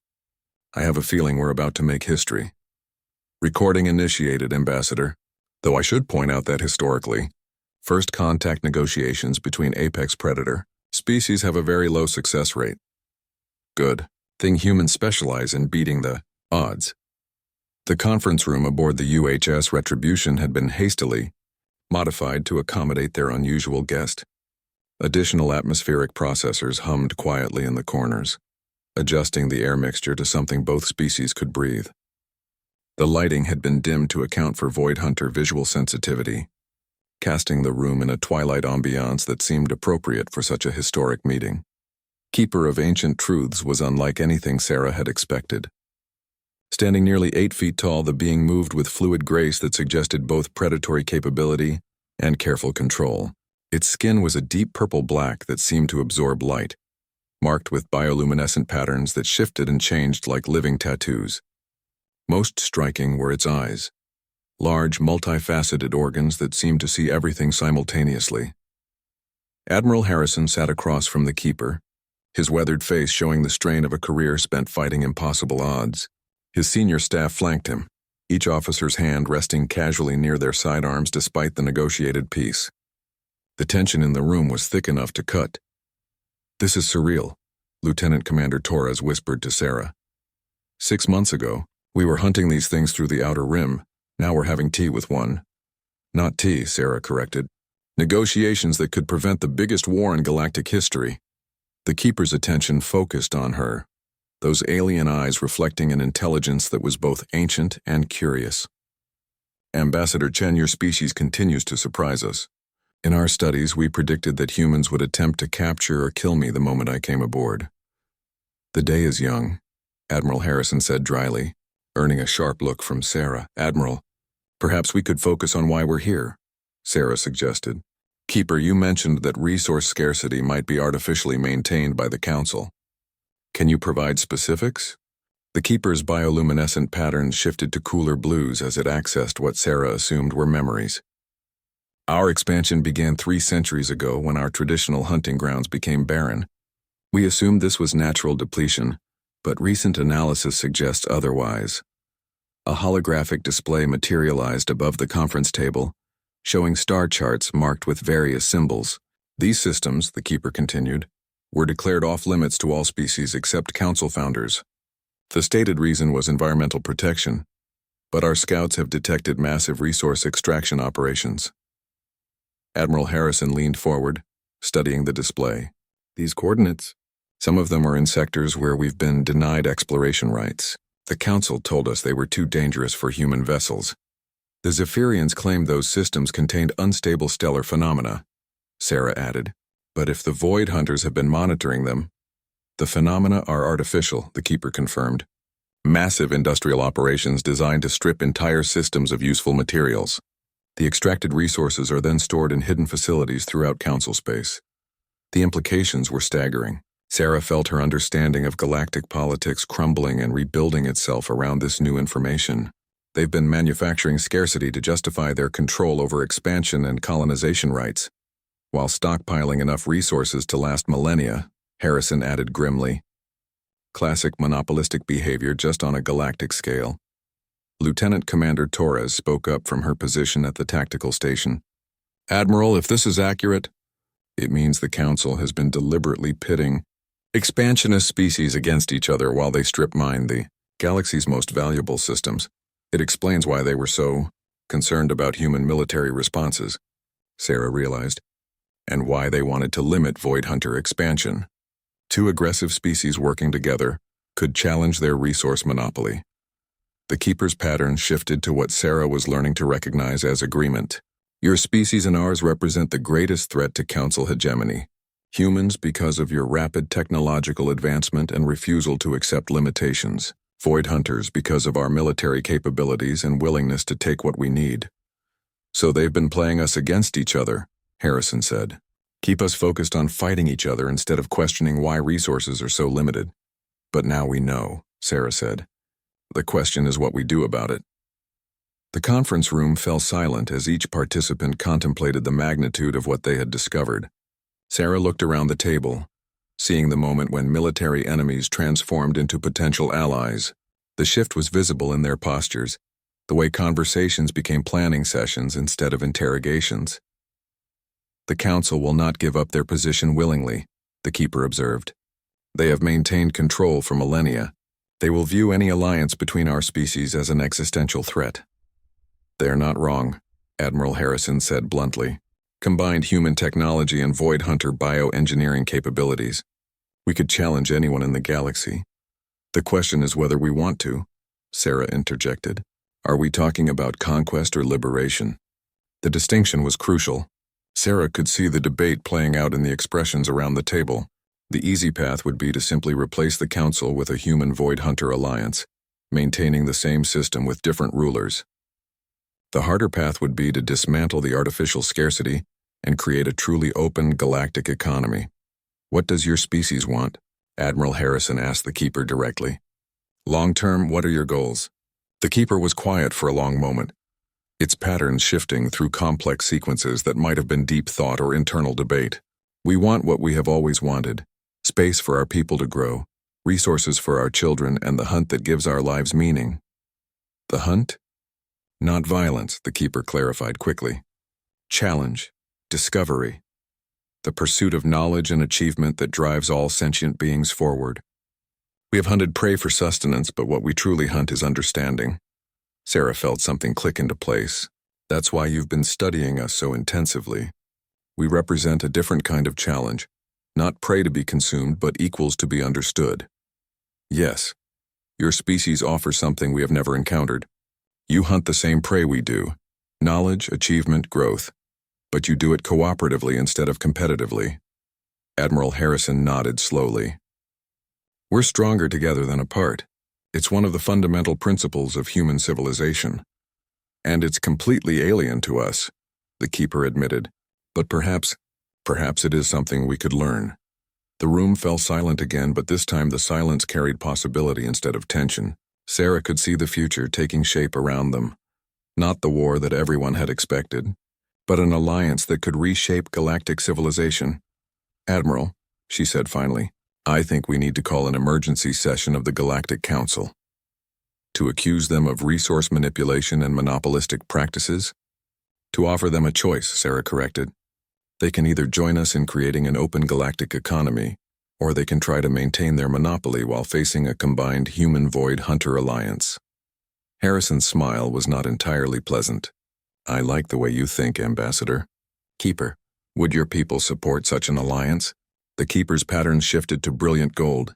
A: I have a feeling we're about to make history. Recording initiated, Ambassador, though I should point out that historically, First contact negotiations between apex predator species have a very low success rate. Good thing humans specialize in beating the odds. The conference room aboard the UHS Retribution had been hastily modified to accommodate their unusual guest. Additional atmospheric processors hummed quietly in the corners, adjusting the air mixture to something both species could breathe. The lighting had been dimmed to account for Void Hunter visual sensitivity, casting the room in a twilight ambiance that seemed appropriate for such a historic meeting. Keeper of Ancient Truths was unlike anything Sarah had expected. Standing nearly 8 feet tall, the being moved with fluid grace that suggested both predatory capability and careful control. Its skin was a deep purple-black that seemed to absorb light, marked with bioluminescent patterns that shifted and changed like living tattoos. Most striking were its eyes, large, multifaceted organs that seemed to see everything simultaneously. Admiral Harrison sat across from the Keeper, his weathered face showing the strain of a career spent fighting impossible odds. His senior staff flanked him, each officer's hand resting casually near their sidearms despite the negotiated peace. The tension in the room was thick enough to cut. "This is surreal," Lieutenant Commander Torres whispered to Sarah. "6 months ago, we were hunting these things through the outer rim. Now we're having tea with one." "Not tea," Sarah corrected. "Negotiations that could prevent the biggest war in galactic history." The Keeper's attention focused on her, those alien eyes reflecting an intelligence that was both ancient and curious. "Ambassador Chen, your species continues to surprise us. In our studies, we predicted that humans would attempt to capture or kill me the moment I came aboard." "The day is young," Admiral Harrison said dryly, earning a sharp look from Sarah. "Admiral, perhaps we could focus on why we're here," Sarah suggested. "Keeper, you mentioned that resource scarcity might be artificially maintained by the Council. Can you provide specifics?" The Keeper's bioluminescent patterns shifted to cooler blues as it accessed what Sarah assumed were memories. "Our expansion began 3 centuries ago when our traditional hunting grounds became barren. We assumed this was natural depletion, but recent analysis suggests otherwise." A holographic display materialized above the conference table, showing star charts marked with various symbols. "These systems," the Keeper continued, "were declared off-limits to all species except Council founders. The stated reason was environmental protection, but our scouts have detected massive resource extraction operations." Admiral Harrison leaned forward, studying the display. "These coordinates, some of them are in sectors where we've been denied exploration rights. The Council told us they were too dangerous for human vessels. The Zephyrians claimed those systems contained unstable stellar phenomena," Sarah added. "But if the Void Hunters have been monitoring them, the phenomena are artificial," the Keeper confirmed. "Massive industrial operations designed to strip entire systems of useful materials. The extracted resources are then stored in hidden facilities throughout Council space." The implications were staggering. Sarah felt her understanding of galactic politics crumbling and rebuilding itself around this new information. They've been manufacturing scarcity to justify their control over expansion and colonization rights, while stockpiling enough resources to last millennia, Harrison added grimly. Classic monopolistic behavior just on a galactic scale. Lieutenant Commander Torres spoke up from her position at the tactical station. "Admiral, if this is accurate, it means the Council has been deliberately pitting expansionist species against each other while they strip mine the galaxy's most valuable systems. It explains why they were so concerned about human military responses," Sarah realized, "and why they wanted to limit Void Hunter expansion. 2 aggressive species working together could challenge their resource monopoly." The Keeper's pattern shifted to what Sarah was learning to recognize as agreement. "Your species and ours represent the greatest threat to Council hegemony. Humans because of your rapid technological advancement and refusal to accept limitations. Void Hunters because of our military capabilities and willingness to take what we need." "So they've been playing us against each other," Harrison said. "Keep us focused on fighting each other instead of questioning why resources are so limited." "But now we know," Sarah said. "The question is what we do about it." The conference room fell silent as each participant contemplated the magnitude of what they had discovered. Sarah looked around the table, seeing the moment when military enemies transformed into potential allies. The shift was visible in their postures, the way conversations became planning sessions instead of interrogations. The Council will not give up their position willingly, the Keeper observed. They have maintained control for millennia. They will view any alliance between our species as an existential threat. They are not wrong, Admiral Harrison said bluntly. Combined human technology and Void Hunter bioengineering capabilities, we could challenge anyone in the galaxy. The question is whether we want to, Sarah interjected. Are we talking about conquest or liberation? The distinction was crucial. Sarah could see the debate playing out in the expressions around the table. The easy path would be to simply replace the Council with a human Void Hunter alliance, maintaining the same system with different rulers. The harder path would be to dismantle the artificial scarcity and create a truly open galactic economy. What does your species want? Admiral Harrison asked the Keeper directly. Long-term, what are your goals? The Keeper was quiet for a long moment, its patterns shifting through complex sequences that might have been deep thought or internal debate. We want what we have always wanted, space for our people to grow, resources for our children, and the hunt that gives our lives meaning. The hunt? Not violence, the Keeper clarified quickly. Challenge, discovery, the pursuit of knowledge and achievement that drives all sentient beings forward. We have hunted prey for sustenance, but what we truly hunt is understanding. Sarah felt something click into place. That's why you've been studying us so intensively. We represent a different kind of challenge, not prey to be consumed, but equals to be understood. Yes, your species offers something we have never encountered. You hunt the same prey we do, knowledge, achievement, growth, but you do it cooperatively instead of competitively. Admiral Harrison nodded slowly. We're stronger together than apart. It's one of the fundamental principles of human civilization. And it's completely alien to us, the Keeper admitted. But perhaps it is something we could learn. The room fell silent again, but this time the silence carried possibility instead of tension. Sarah could see the future taking shape around them. Not the war that everyone had expected, but an alliance that could reshape galactic civilization. Admiral, she said finally, I think we need to call an emergency session of the Galactic Council. To accuse them of resource manipulation and monopolistic practices? To offer them a choice, Sarah corrected. They can either join us in creating an open galactic economy, or they can try to maintain their monopoly while facing a combined human Void Hunter alliance. Harrison's smile was not entirely pleasant. I like the way you think, Ambassador. Keeper, would your people support such an alliance? The Keeper's patterns shifted to brilliant gold,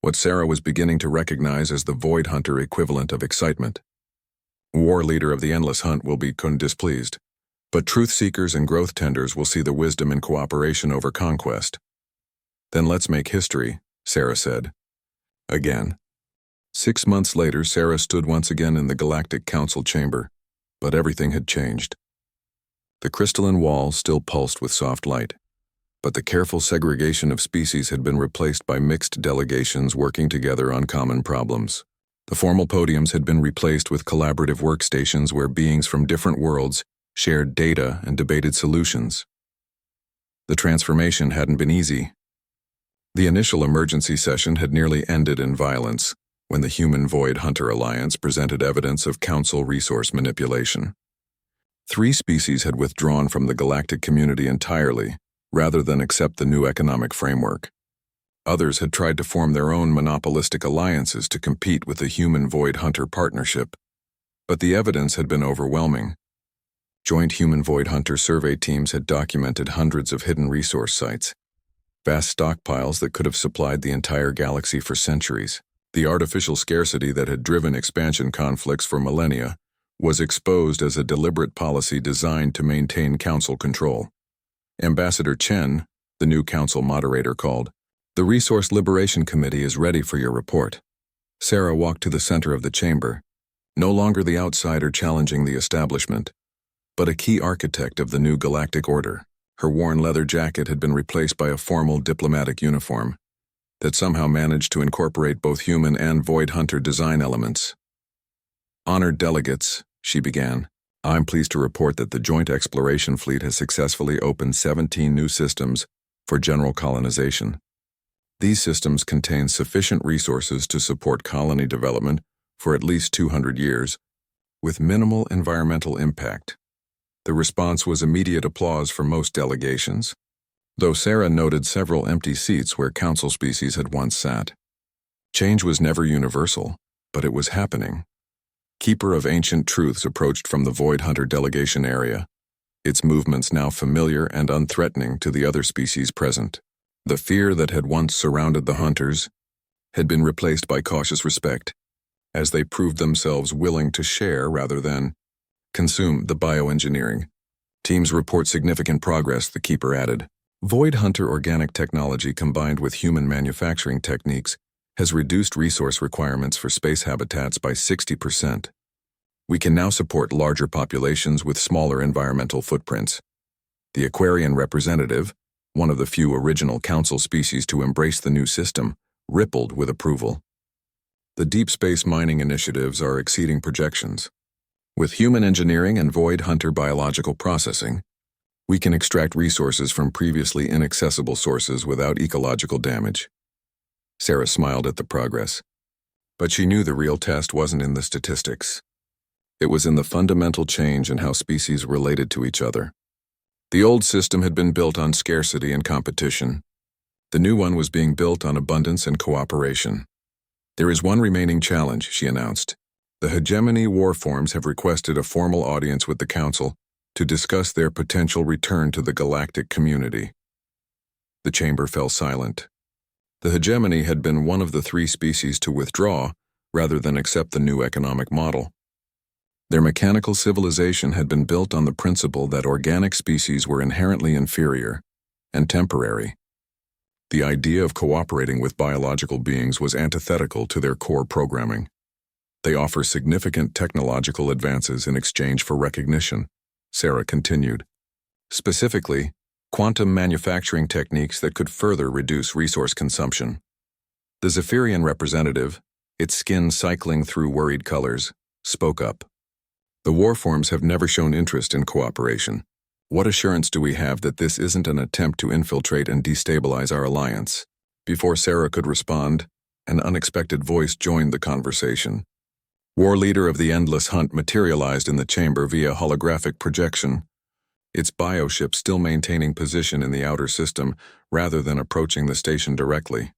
A: what Sarah was beginning to recognize as the Void Hunter equivalent of excitement. War leader of the Endless Hunt will be displeased, but truth seekers and growth tenders will see the wisdom in cooperation over conquest. Then let's make history, Sarah said. Again. 6 months later, Sarah stood once again in the Galactic Council chamber, but everything had changed. The crystalline walls still pulsed with soft light, but the careful segregation of species had been replaced by mixed delegations working together on common problems. The formal podiums had been replaced with collaborative workstations where beings from different worlds shared data and debated solutions. The transformation hadn't been easy. The initial emergency session had nearly ended in violence when the Human Void Hunter Alliance presented evidence of Council resource manipulation. 3 species had withdrawn from the galactic community entirely, rather than accept the new economic framework. Others had tried to form their own monopolistic alliances to compete with the Human Void Hunter partnership, but the evidence had been overwhelming. Joint Human Void Hunter survey teams had documented hundreds of hidden resource sites, vast stockpiles that could have supplied the entire galaxy for centuries. The artificial scarcity that had driven expansion conflicts for millennia was exposed as a deliberate policy designed to maintain Council control. Ambassador Chen, the new Council moderator, called. The Resource Liberation Committee is ready for your report. Sarah walked to the center of the chamber, no longer the outsider challenging the establishment, but a key architect of the new galactic order. Her worn leather jacket had been replaced by a formal diplomatic uniform that somehow managed to incorporate both human and Void Hunter design elements. Honored delegates, she began, I'm pleased to report that the Joint Exploration Fleet has successfully opened 17 new systems for general colonization. These systems contain sufficient resources to support colony development for at least 200 years, with minimal environmental impact. The response was immediate applause for most delegations, though Sarah noted several empty seats where council species had once sat. Change was never universal, but it was happening. Keeper of Ancient Truths approached from the Void Hunter delegation area, its movements now familiar and unthreatening to the other species present. The fear that had once surrounded the hunters had been replaced by cautious respect, as they proved themselves willing to share rather than consume the bioengineering. Teams report significant progress, the Keeper added. Void Hunter organic technology combined with human manufacturing techniques has reduced resource requirements for space habitats by 60%. We can now support larger populations with smaller environmental footprints. The Aquarian representative, one of the few original council species to embrace the new system, rippled with approval. The deep space mining initiatives are exceeding projections. With human engineering and Void Hunter biological processing, we can extract resources from previously inaccessible sources without ecological damage. Sarah smiled at the progress, but she knew the real test wasn't in the statistics. It was in the fundamental change in how species related to each other. The old system had been built on scarcity and competition. The new one was being built on abundance and cooperation. There is one remaining challenge, she announced. The hegemony warforms have requested a formal audience with the Council to discuss their potential return to the galactic community. The chamber fell silent. The hegemony had been one of the 3 species to withdraw rather than accept the new economic model. Their mechanical civilization had been built on the principle that organic species were inherently inferior and temporary. The idea of cooperating with biological beings was antithetical to their core programming. They offer significant technological advances in exchange for recognition, Sarah continued. Specifically, quantum manufacturing techniques that could further reduce resource consumption. The Zephyrian representative, its skin cycling through worried colors, spoke up. The warforms have never shown interest in cooperation. What assurance do we have that this isn't an attempt to infiltrate and destabilize our alliance? Before Sarah could respond, an unexpected voice joined the conversation. War leader of the Endless Hunt materialized in the chamber via holographic projection, its bioship still maintaining position in the outer system rather than approaching the station directly.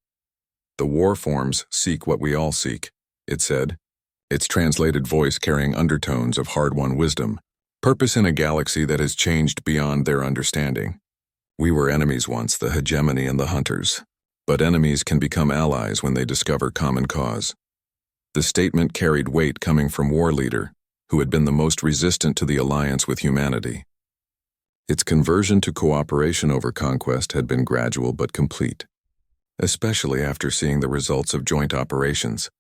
A: The warforms seek what we all seek, it said, its translated voice carrying undertones of hard-won wisdom, purpose in a galaxy that has changed beyond their understanding. We were enemies once, the hegemony and the hunters, but enemies can become allies when they discover common cause. The statement carried weight coming from War Leader, who had been the most resistant to the alliance with humanity. Its conversion to cooperation over conquest had been gradual but complete, especially after seeing the results of joint operations.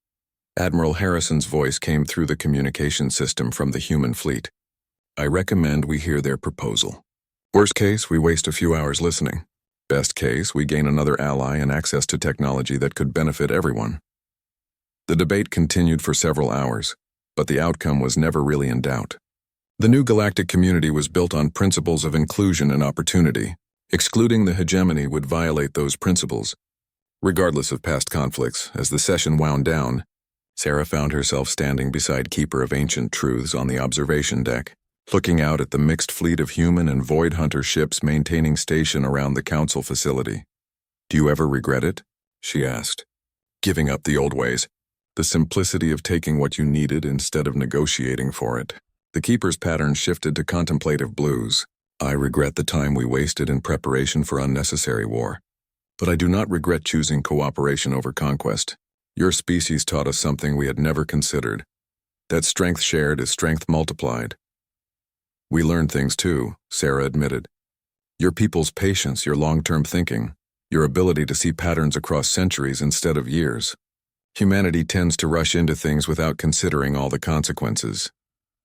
A: Admiral Harrison's voice came through the communication system from the human fleet. I recommend we hear their proposal. Worst case, we waste a few hours listening. Best case, we gain another ally and access to technology that could benefit everyone. The debate continued for several hours, but the outcome was never really in doubt. The new galactic community was built on principles of inclusion and opportunity. Excluding the hegemony would violate those principles. Regardless of past conflicts, as the session wound down, Sarah found herself standing beside Keeper of Ancient Truths on the observation deck, looking out at the mixed fleet of human and Void Hunter ships maintaining station around the Council facility. Do you ever regret it? She asked. Giving up the old ways, the simplicity of taking what you needed instead of negotiating for it. The Keeper's pattern shifted to contemplative blues. I regret the time we wasted in preparation for unnecessary war. But I do not regret choosing cooperation over conquest. Your species taught us something we had never considered. That strength shared is strength multiplied. We learned things too, Sarah admitted. Your people's patience, your long-term thinking, your ability to see patterns across centuries instead of years. Humanity tends to rush into things without considering all the consequences.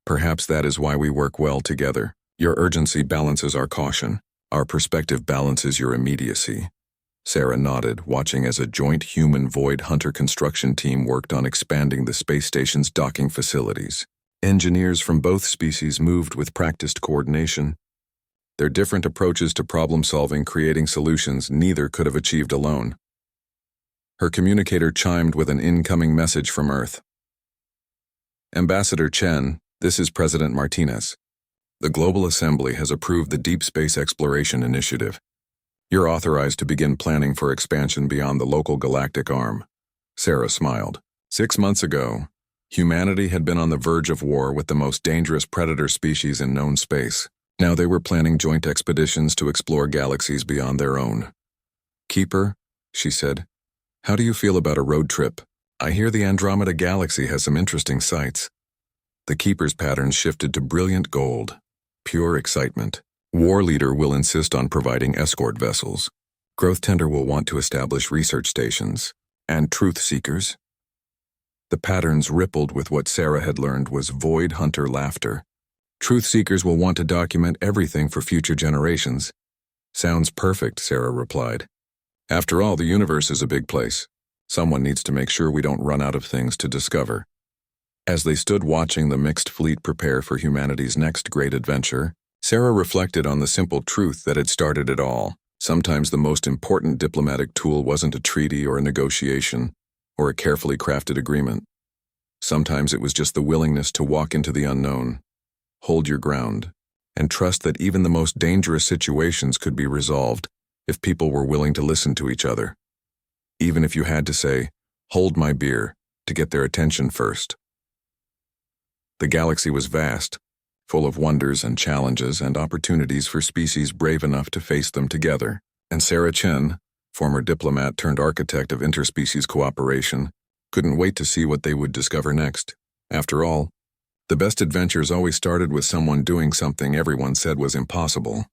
A: Perhaps that is why we work well together. Your urgency balances our caution. Our perspective balances your immediacy. Sarah nodded, watching as a joint human Void Hunter construction team worked on expanding the space station's docking facilities. Engineers from both species moved with practiced coordination. Their different approaches to problem-solving, creating solutions neither could have achieved alone. Her communicator chimed with an incoming message from Earth. Ambassador Chen, this is President Martinez. The Global Assembly has approved the Deep Space Exploration Initiative. You're authorized to begin planning for expansion beyond the local galactic arm. Sarah smiled. 6 months ago, humanity had been on the verge of war with the most dangerous predator species in known space. Now they were planning joint expeditions to explore galaxies beyond their own. Keeper, she said, how do you feel about a road trip? I hear the Andromeda Galaxy has some interesting sights. The Keeper's patterns shifted to brilliant gold. Pure excitement. War Leader will insist on providing escort vessels. Growth Tender will want to establish research stations. And Truth Seekers? The patterns rippled with what Sarah had learned was Void Hunter laughter. Truth Seekers will want to document everything for future generations. Sounds perfect, Sarah replied. After all, the universe is a big place. Someone needs to make sure we don't run out of things to discover. As they stood watching the mixed fleet prepare for humanity's next great adventure, Sarah reflected on the simple truth that had started it all. Sometimes the most important diplomatic tool wasn't a treaty or a negotiation, or a carefully crafted agreement. Sometimes it was just the willingness to walk into the unknown, hold your ground, and trust that even the most dangerous situations could be resolved if people were willing to listen to each other. Even if you had to say, "Hold my beer," to get their attention first. The galaxy was vast, full of wonders and challenges and opportunities for species brave enough to face them together. And Sarah Chen, former diplomat turned architect of interspecies cooperation, couldn't wait to see what they would discover next. After all, the best adventures always started with someone doing something everyone said was impossible.